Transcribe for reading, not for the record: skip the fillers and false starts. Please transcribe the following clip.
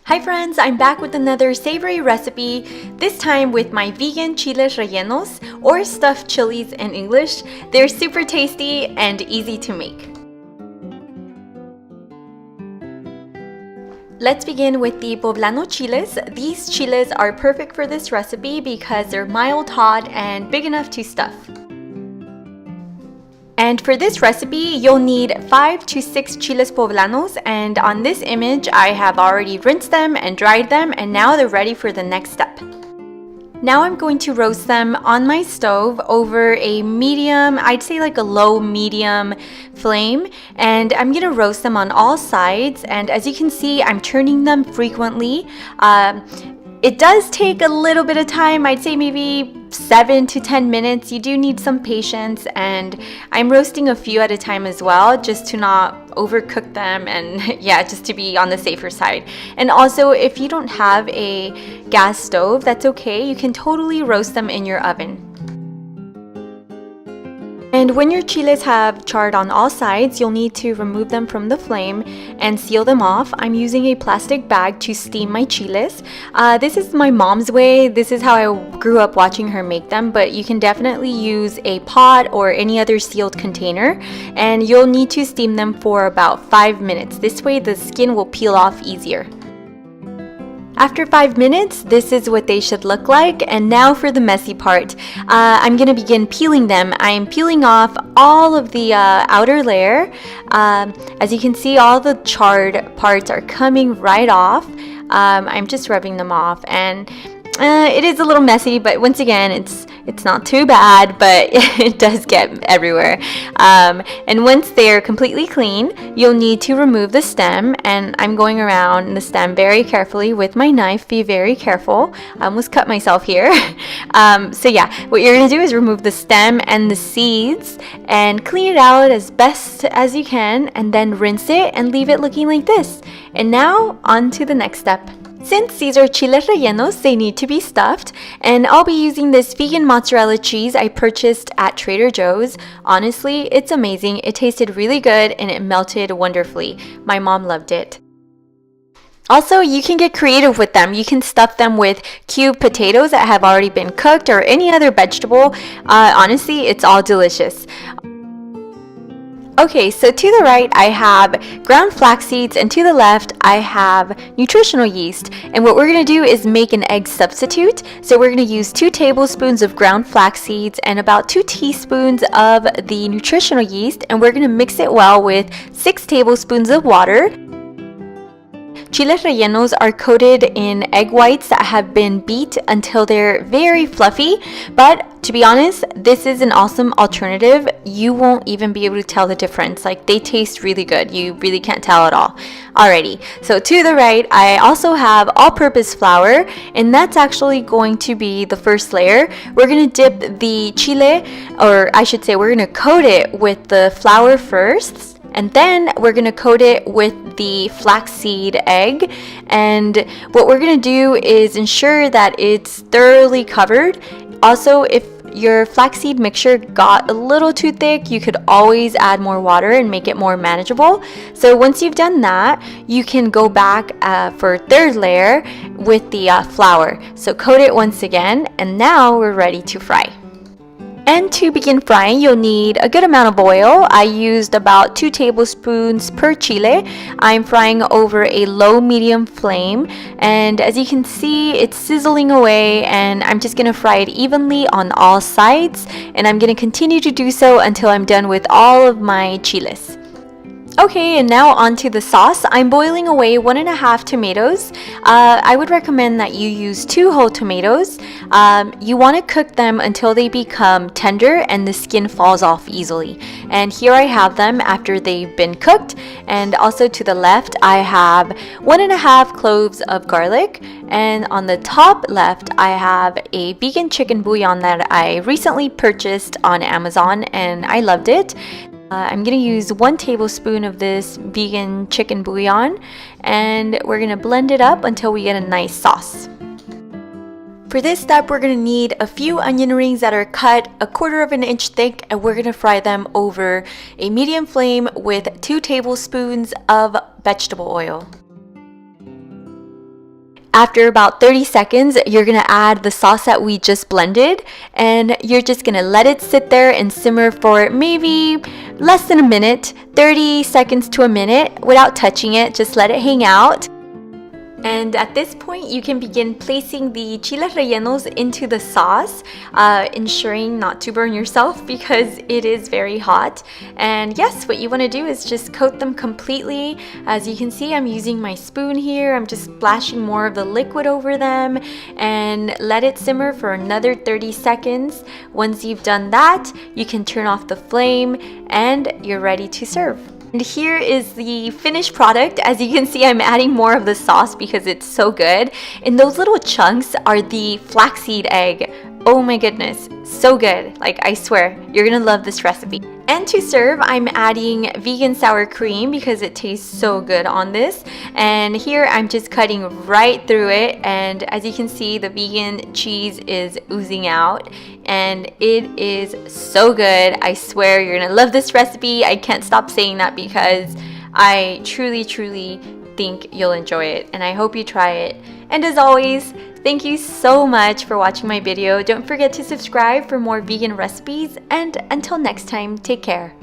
Hi friends, I'm back with another savory recipe, this time with my vegan chiles rellenos, or stuffed chilies in English. They're super tasty and easy to make. Let's begin with the Poblano chiles. These chiles are perfect for this recipe because they're mild hot and big enough to stuff. And for this recipe, you'll need 5 to 6 chiles poblanos, and on this image, I have already rinsed them and dried them, and now they're ready for the next step. Now I'm going to roast them on my stove over a medium, I'd say like a low-medium flame, and I'm gonna roast them on all sides, and as you can see, I'm turning them frequently. It does take a little bit of time, I'd say maybe 7 to 10 minutes. You do need some patience, and I'm roasting a few at a time as well, just to not overcook them and yeah, just to be on the safer side. And also, if you don't have a gas stove, that's okay. You can totally roast them in your oven. And when your chiles have charred on all sides, you'll need to remove them from the flame and seal them off. I'm using a plastic bag to steam my chiles. This is my mom's way. This is how I grew up watching her make them, but you can definitely use a pot or any other sealed container, and you'll need to steam them for about 5 minutes. This way the skin will peel off easier. After 5 minutes, this is what they should look like. And now for the messy part. I'm going to begin peeling them. I'm peeling off all of the outer layer. As you can see, all the charred parts are coming right off. I'm just rubbing them off, and it is a little messy, but once again, it's not too bad, but it does get everywhere. And once they're completely clean, you'll need to remove the stem, and I'm going around the stem very carefully with my knife. Be very careful. I almost cut myself here. So yeah, what you're gonna do is remove the stem and the seeds and clean it out as best as you can, and then rinse it and leave it looking like this. And now on to the next step. Since these are chiles rellenos, they need to be stuffed, and I'll be using this vegan mozzarella cheese I purchased at Trader Joe's. Honestly, it's amazing. It tasted really good and it melted wonderfully. My mom loved it. Also, you can get creative with them. You can stuff them with cubed potatoes that have already been cooked or any other vegetable. Honestly, it's all delicious. Okay, so to the right I have ground flax seeds, and to the left I have nutritional yeast. And what we're going to do is make an egg substitute. So we're going to use 2 tablespoons of ground flax seeds and about 2 teaspoons of the nutritional yeast, and we're going to mix it well with 6 tablespoons of water. Chiles rellenos are coated in egg whites that have been beat until they're very fluffy, but to be honest, this is an awesome alternative. You won't even be able to tell the difference. Like, they taste really good. You really can't tell at all. Alrighty, so to the right, I also have all-purpose flour, and that's actually going to be the first layer. We're going to dip the chile, or I should say we're going to coat it with the flour first, and then we're going to coat it with the flaxseed egg. And what we're going to do is ensure that it's thoroughly covered. Also, if your flaxseed mixture got a little too thick, you could always add more water and make it more manageable. So once you've done that, you can go back for third layer with the flour. So coat it once again, and now we're ready to fry. And to begin frying, you'll need a good amount of oil. I used about 2 tablespoons per chile. I'm frying over a low-medium flame, and as you can see, it's sizzling away, and I'm just gonna fry it evenly on all sides, and I'm gonna continue to do so until I'm done with all of my chiles. Okay, and now on to the sauce. I'm boiling away 1.5 tomatoes. I would recommend that you use 2 whole tomatoes. You want to cook them until they become tender and the skin falls off easily. And here I have them after they've been cooked. And also to the left, I have 1.5 cloves of garlic. And on the top left, I have a vegan chicken bouillon that I recently purchased on Amazon, and I loved it. I'm going to use 1 tablespoon of this vegan chicken bouillon, and we're going to blend it up until we get a nice sauce. For this step, we're going to need a few onion rings that are cut 1/4 inch thick, and we're going to fry them over a medium flame with 2 tablespoons of vegetable oil. After about 30 seconds, you're gonna add the sauce that we just blended, and you're just gonna let it sit there and simmer for maybe less than a minute, 30 seconds to a minute without touching it. Just let it hang out. And at this point, you can begin placing the chiles rellenos into the sauce, ensuring not to burn yourself because it is very hot. And yes, what you want to do is just coat them completely. As you can see, I'm using my spoon here. I'm just splashing more of the liquid over them and let it simmer for another 30 seconds. Once you've done that, you can turn off the flame and you're ready to serve. And here is the finished product. As you can see, I'm adding more of the sauce because it's so good. And those little chunks are the flaxseed egg. Oh my goodness, so good. Like, I swear, you're gonna love this recipe. And to serve, I'm adding vegan sour cream because it tastes so good on this. And here I'm just cutting right through it. And as you can see, the vegan cheese is oozing out. And it is so good. I swear you're gonna love this recipe. I can't stop saying that because I truly think you'll enjoy it. And I hope you try it. And as always, thank you so much for watching my video. Don't forget to subscribe for more vegan recipes, and until next time, take care.